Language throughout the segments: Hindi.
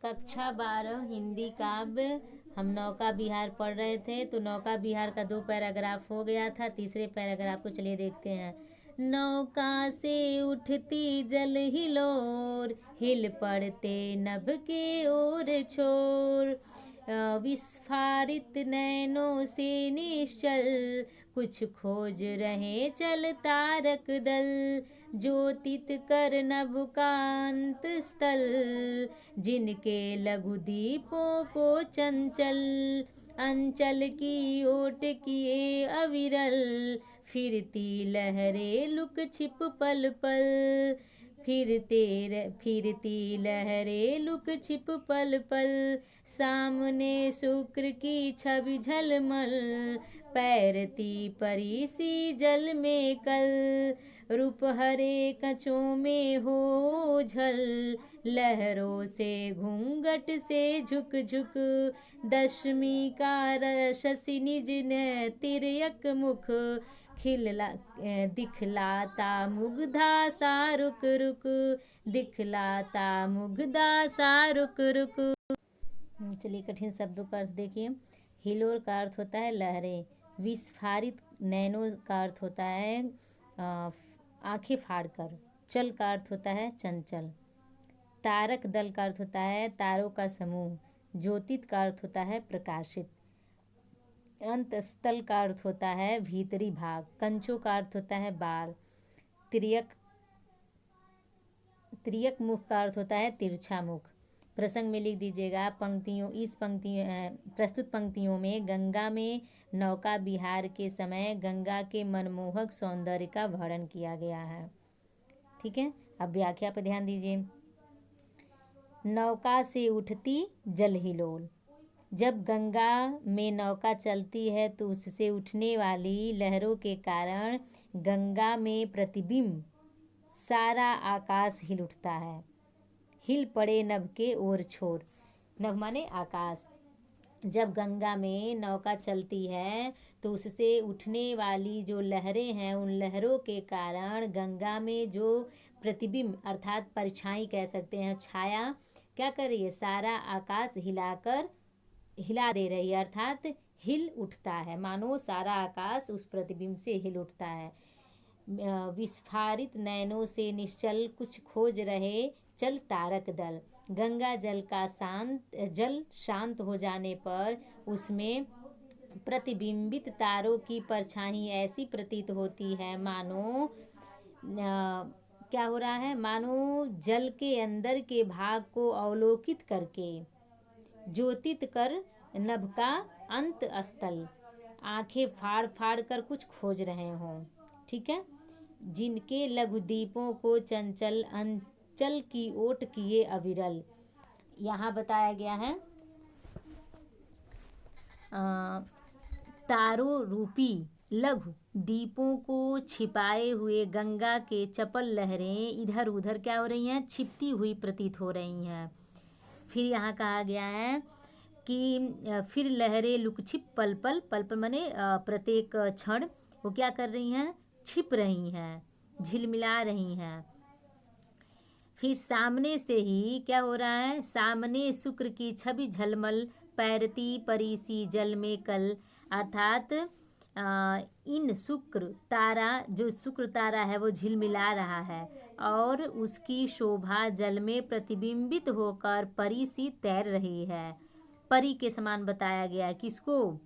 कक्षा 12 हिंदी काव्य। हम नौका विहार पढ़ रहे थे, तो नौका विहार का 2 पैराग्राफ हो गया था। तीसरे पैराग्राफ को चलिए देखते हैं। नौका से उठती जल हिलोर, हिल पड़ते नभ के ओर छोर। विस्फारित नैनों से निश्चल, कुछ खोज रहे चल तारक दल। ज्योतित कर नभकांत स्थल, जिनके लघु दीपों को चंचल। अंचल की ओट किए अविरल, फिरती लहरे लुक छिप पल पल। फिरती लहरे लुक छिप पल पल। सामने शुक्र की छवि झलमल, पैरती परी सी जल में कल। रूप हरे कचों में हो झल, लहरों से घूंघट से झुक झुक। दशमी का शशि निज ने तिर्यक मुख, दिखलाता मुग्धा सा रुक रुक। दिखलाता मुग्धा सा रुक रुक। चलिए कठिन शब्दों का अर्थ देखिए। हिलोर का अर्थ होता है लहरें। विस्फारित नैनो का अर्थ होता है आंखें फाड़कर। चल का अर्थ होता है चंचल। तारक दल का अर्थ होता है तारों का समूह। ज्योतित का अर्थ होता है प्रकाशित। अंत स्थल का अर्थ होता है भीतरी भाग। कंचों का अर्थ होता है बाल। तिर्यक मुख का अर्थ होता है तिरछा मुख। प्रसंग में लिख दीजिएगा प्रस्तुत पंक्तियों में गंगा में नौका विहार के समय गंगा के मनमोहक सौंदर्य का वर्णन किया गया है। ठीक है, अब व्याख्या पर ध्यान दीजिए। नौका से उठती जल हिलोल। जब गंगा में नौका चलती है तो उससे उठने वाली लहरों के कारण गंगा में प्रतिबिंब सारा आकाश हिल उठता है। हिल पड़े नभ के ओर छोर। नभ माने आकाश। जब गंगा में नौका चलती है तो उससे उठने वाली जो लहरें हैं, उन लहरों के कारण गंगा में जो प्रतिबिंब अर्थात परछाई कह सकते हैं, छाया क्या कर रही है, सारा आकाश हिला दे रही है, अर्थात हिल उठता है। मानो सारा आकाश उस प्रतिबिंब से हिल उठता है। विस्फारित नैनों से निश्चल, कुछ खोज रहे चल तारक दल। गंगा जल शांत हो जाने पर उसमें प्रतिबिंबित तारों की परछाई ऐसी प्रतीत होती है मानो क्या हो रहा है, मानो जल के अंदर के भाग को अवलोकित करके ज्योतित कर नभ का अंत स्थल, आंखें फाड़ फाड़ कर कुछ खोज रहे हों। ठीक है, जिनके लघु दीपों को चंचल अंचल की ओट किए अविरल। यहाँ बताया गया है तारों रूपी लघु दीपों को छिपाए हुए गंगा के चपल लहरें इधर उधर क्या हो रही हैं, छिपती हुई प्रतीत हो रही हैं। फिर यहाँ कहा गया है कि फिर लहरें लुक छिप पल पल। पल पल माने प्रत्येक क्षण वो क्या कर रही हैं, छिप रही हैं, झिलमिला रही हैं। फिर सामने से ही क्या हो रहा है, सामने शुक्र की छवि झलमल, पैरती परी सी जल में कल। अर्थात इन जो शुक्र तारा है वो झिलमिला रहा है और उसकी शोभा जल में प्रतिबिंबित होकर परी सी तैर रही है। परी के समान बताया गया है किसको,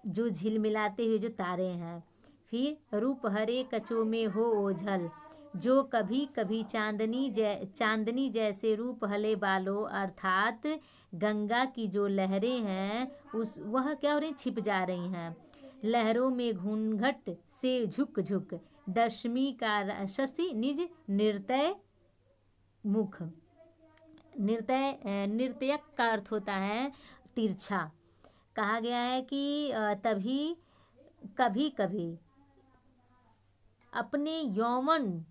जो झिलमिलाते हुए जो तारे हैं। फिर रूप हरे कचों में हो ओझल, जो कभी कभी चांदनी जैसे रूप हले बालों, अर्थात गंगा की जो लहरें हैं वह क्या हो रही, छिप जा रही हैं। लहरों में घूंघट से झुक झुक। दशमी का शशि निज नृत्य मुख। नृत्यक का अर्थ होता है तिरछा। कहा गया है कि तभी कभी कभी अपने यौवन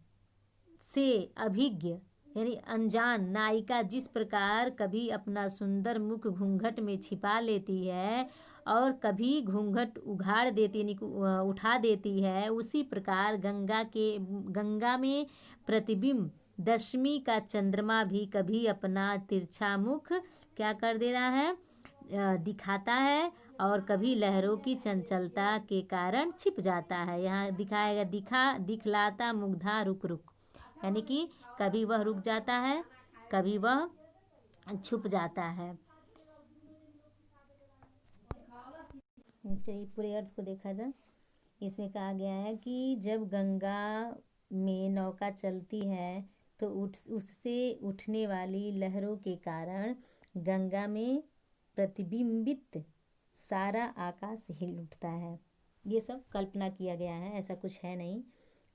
से अभिज्ञ यानी अनजान नायिका जिस प्रकार कभी अपना सुंदर मुख घूंघट में छिपा लेती है और कभी घूंघट उघाड़ देती यानी उठा देती है, उसी प्रकार गंगा में प्रतिबिंब दशमी का चंद्रमा भी कभी अपना तिरछा मुख क्या कर दे रहा है, दिखाता है, और कभी लहरों की चंचलता के कारण छिप जाता है। यहाँ दिखाएगा, दिखलाता मुग्धा रुक रुक, यानी कि कभी वह रुक जाता है, कभी वह छुप जाता है। चलिए पूरे अर्थ को देखा जाए। इसमें कहा गया है कि जब गंगा में नौका चलती है तो उससे उठने वाली लहरों के कारण गंगा में प्रतिबिंबित सारा आकाश हिल उठता है। ये सब कल्पना किया गया है, ऐसा कुछ है नहीं।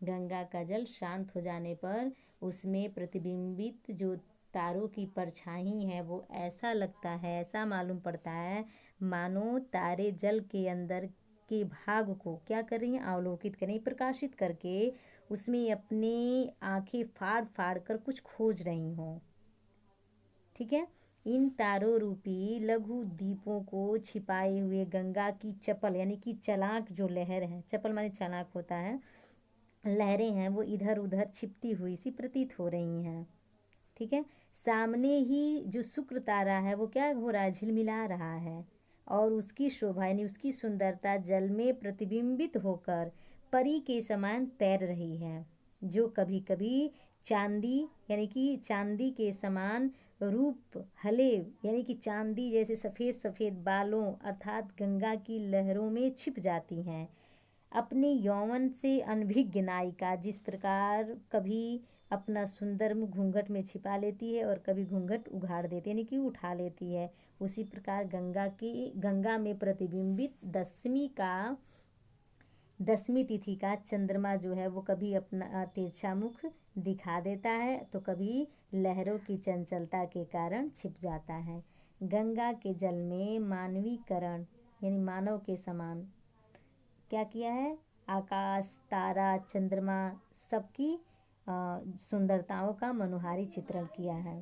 गंगा का जल शांत हो जाने पर उसमें प्रतिबिंबित जो तारों की परछाई है वो ऐसा लगता है, ऐसा मालूम पड़ता है मानो तारे जल के अंदर के भाग को क्या कर रही हैं, अवलोकित कर रही हैं, प्रकाशित करके उसमें अपनी आंखें फाड़ फाड़ कर कुछ खोज रही हों। ठीक है। इन तारों रूपी लघु दीपों को छिपाए हुए गंगा की चपल यानी कि चलाक जो लहर है, चपल माने चालाक होता है, लहरें हैं वो इधर उधर छिपती हुई सी प्रतीत हो रही हैं। ठीक है। सामने ही जो शुक्र तारा है वो क्या हो रहा है, झिलमिला रहा है, और उसकी शोभा यानी उसकी सुंदरता जल में प्रतिबिंबित होकर परी के समान तैर रही है, जो कभी कभी चांदी यानी कि चांदी के समान रूप हले यानी कि चांदी जैसे सफ़ेद सफ़ेद बालों अर्थात गंगा की लहरों में छिप जाती हैं। अपने यौवन से अनभिज्ञ नायिका जिस प्रकार कभी अपना सुंदर मुख घूंघट में छिपा लेती है और कभी घूंघट उघाड़ देती है यानी कि उठा लेती है, उसी प्रकार गंगा में प्रतिबिंबित दसवीं तिथि का चंद्रमा जो है वो कभी अपना तिरछा मुख दिखा देता है तो कभी लहरों की चंचलता के कारण छिप जाता है। गंगा के जल में मानवीकरण यानी मानव के समान क्या किया है, आकाश, तारा, चंद्रमा सबकी सुंदरताओं का मनोहारी चित्रण किया है।